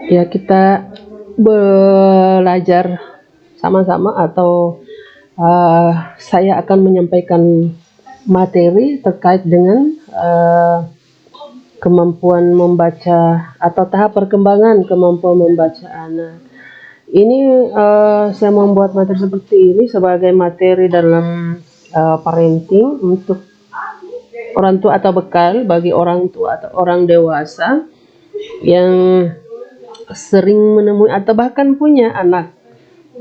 Ya, kita belajar sama-sama atau saya akan menyampaikan materi terkait dengan kemampuan membaca atau tahap perkembangan kemampuan membaca anak. Ini saya membuat materi seperti ini sebagai materi dalam parenting untuk orang tua atau bekal bagi orang tua atau orang dewasa yang sering menemui atau bahkan punya anak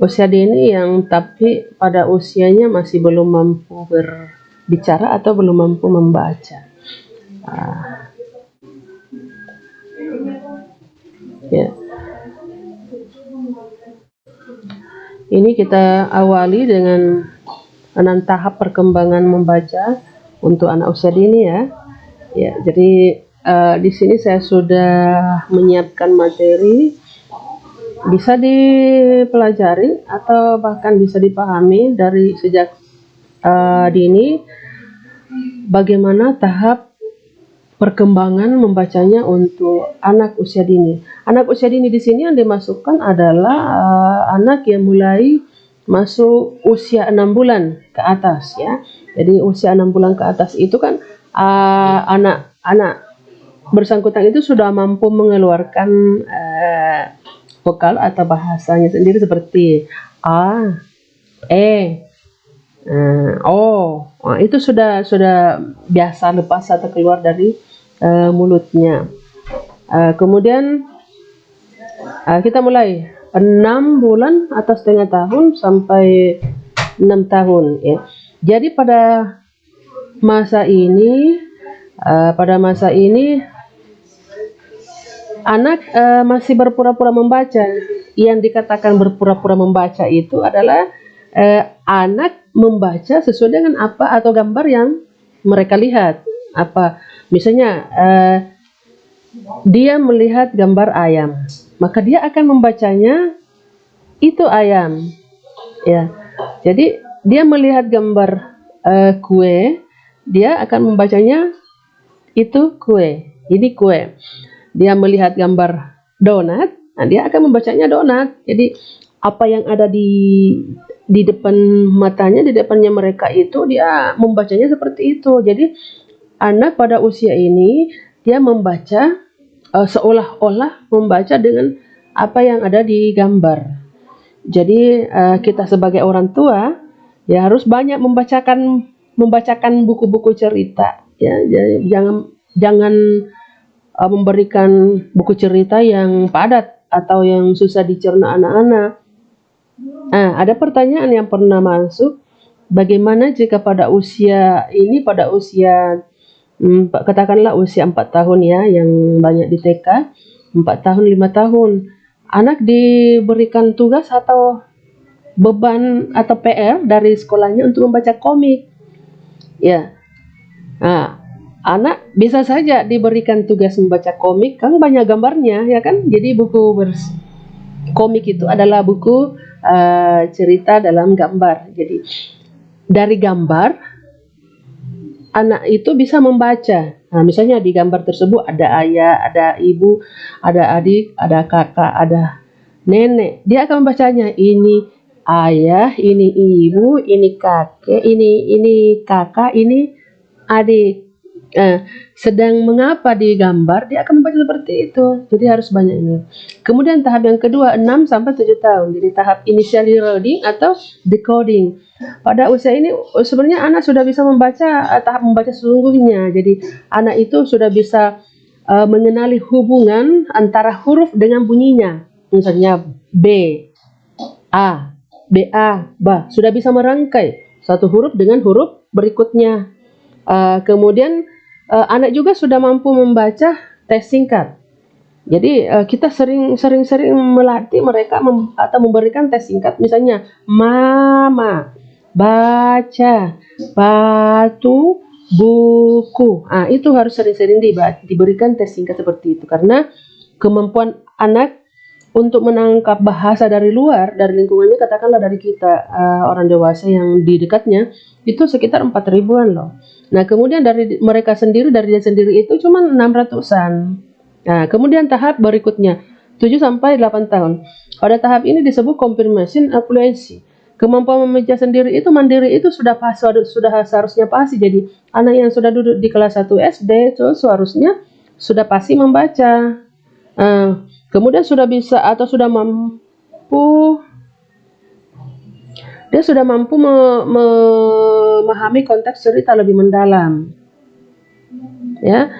usia dini yang tapi pada usianya masih belum mampu berbicara atau belum mampu membaca. Ya. Ini kita awali dengan 6 tahap perkembangan membaca untuk anak usia dini ya. Ya, jadi di sini saya sudah menyiapkan materi, bisa dipelajari atau bahkan bisa dipahami dari sejak dini bagaimana tahap perkembangan membacanya untuk anak usia dini. Anak usia dini di sini yang dimasukkan adalah anak yang mulai masuk usia 6 bulan ke atas ya. Jadi usia 6 bulan ke atas itu kan anak-anak bersangkutan itu sudah mampu mengeluarkan vokal atau bahasanya sendiri seperti a, e, o. Itu sudah biasa lepas atau keluar dari mulutnya. Kemudian kita mulai 6 bulan atau setengah tahun sampai 6 tahun ya. Jadi pada masa ini anak masih berpura-pura membaca. Yang dikatakan berpura-pura membaca itu adalah anak membaca sesuai dengan apa atau gambar yang mereka lihat. Misalnya dia melihat gambar ayam, maka dia akan membacanya itu ayam. Ya, jadi dia melihat gambar kue, dia akan membacanya itu kue. Ini kue. Dia melihat gambar donat, dia akan membacanya donat. Jadi apa yang ada di depan matanya, di depannya mereka itu dia membacanya seperti itu. Jadi anak pada usia ini dia membaca seolah-olah membaca dengan apa yang ada di gambar. Jadi kita sebagai orang tua ya harus banyak membacakan buku-buku cerita ya. Jadi jangan memberikan buku cerita yang padat atau yang susah dicerna anak-anak. Ada pertanyaan yang pernah masuk, bagaimana jika pada usia katakanlah usia 4 tahun ya, yang banyak di TK, 4 tahun, 5 tahun, anak diberikan tugas atau beban atau PR dari sekolahnya untuk membaca komik. Ya. Anak bisa saja diberikan tugas membaca komik, kan banyak gambarnya ya kan. Jadi buku komik itu adalah buku cerita dalam gambar. Jadi dari gambar anak itu bisa membaca. Misalnya di gambar tersebut ada ayah, ada ibu, ada adik, ada kakak, ada nenek. Dia akan membacanya, ini ayah, ini ibu, ini kakek, ini kakak, ini adik. Sedang mengapa di gambar, dia akan membaca seperti itu. Jadi harus banyak ini. Kemudian tahap yang kedua 6 sampai 7 tahun. Jadi tahap initial reading atau decoding. Pada usia ini sebenarnya anak sudah bisa membaca tahap membaca sesungguhnya. Jadi anak itu sudah bisa mengenali hubungan antara huruf dengan bunyinya. Misalnya B, A, BA, ba. Sudah bisa merangkai satu huruf dengan huruf berikutnya. Kemudian anak juga sudah mampu membaca tes singkat. Jadi kita sering melatih mereka atau memberikan tes singkat, misalnya mama, baca, batu, buku. Itu harus sering-sering diberikan tes singkat seperti itu, karena kemampuan anak untuk menangkap bahasa dari luar, dari lingkungannya, katakanlah dari kita orang dewasa yang di dekatnya, itu sekitar 4.000-an loh. Nah, kemudian dari mereka sendiri, dari dia sendiri itu cuma 600-an. Nah, kemudian tahap berikutnya 7 sampai 8 tahun. Pada tahap ini disebut confirmation fluency. Kemampuan membaca sendiri itu, mandiri itu sudah seharusnya pasti. Jadi anak yang sudah duduk di kelas 1 SD itu seharusnya sudah pasti membaca. Kemudian sudah bisa atau sudah mampu, dia sudah mampu memahami konteks cerita lebih mendalam, ya.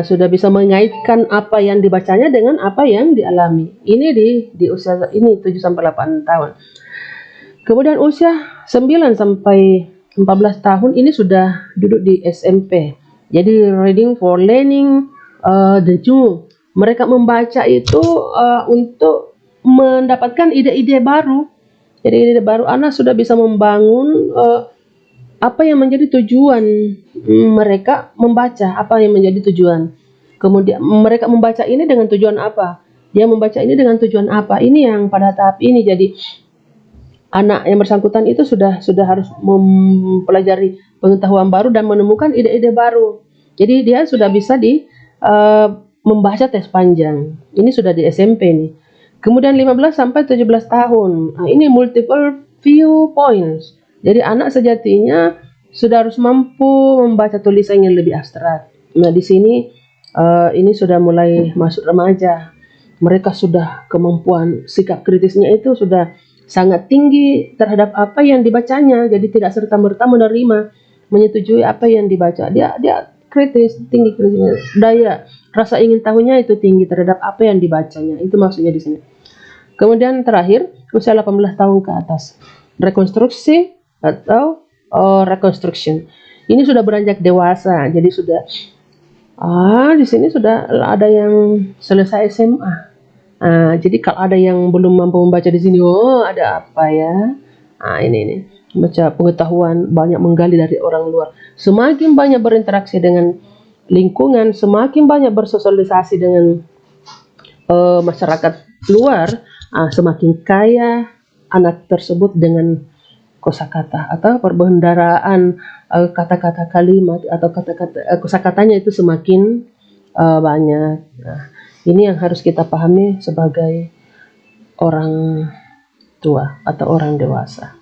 Sudah bisa mengaitkan apa yang dibacanya dengan apa yang dialami. Ini di usia ini 7 sampai 8 tahun. Kemudian usia 9 sampai 14 tahun ini sudah duduk di SMP. Jadi reading for learning, the new. Mereka membaca itu untuk mendapatkan ide-ide baru. Jadi ide baru, anak sudah bisa membangun apa yang menjadi tujuan mereka membaca, apa yang menjadi tujuan. Kemudian mereka membaca ini dengan tujuan apa? Dia membaca ini dengan tujuan apa? Ini yang pada tahap ini. Jadi anak yang bersangkutan itu sudah harus mempelajari pengetahuan baru dan menemukan ide-ide baru. Jadi dia sudah bisa membaca teks panjang. Ini sudah di SMP nih. Kemudian 15 sampai 17 tahun. Ini multiple viewpoints. Jadi anak sejatinya sudah harus mampu membaca tulisan yang lebih abstrak. Nah, di sini ini sudah mulai masuk remaja. Mereka sudah kemampuan sikap kritisnya itu sudah sangat tinggi terhadap apa yang dibacanya. Jadi tidak serta-merta menerima, menyetujui apa yang dibaca. Dia kritis, tinggi kritisnya. Daya rasa ingin tahunya itu tinggi terhadap apa yang dibacanya. Itu maksudnya di sini. Kemudian terakhir, usia 18 tahun ke atas. Rekonstruksi atau reconstruction. Ini sudah beranjak dewasa. Jadi sudah di sini sudah ada yang selesai SMA. Jadi kalau ada yang belum mampu membaca di sini, ada apa ya? Ini baca pengetahuan, banyak menggali dari orang luar. Semakin banyak berinteraksi dengan lingkungan, semakin banyak bersosialisasi dengan masyarakat luar, semakin kaya anak tersebut dengan kosakata atau perbendaharaan kata-kata kalimat atau kata-kata kosakatanya itu semakin banyak. Nah, ini yang harus kita pahami sebagai orang tua atau orang dewasa.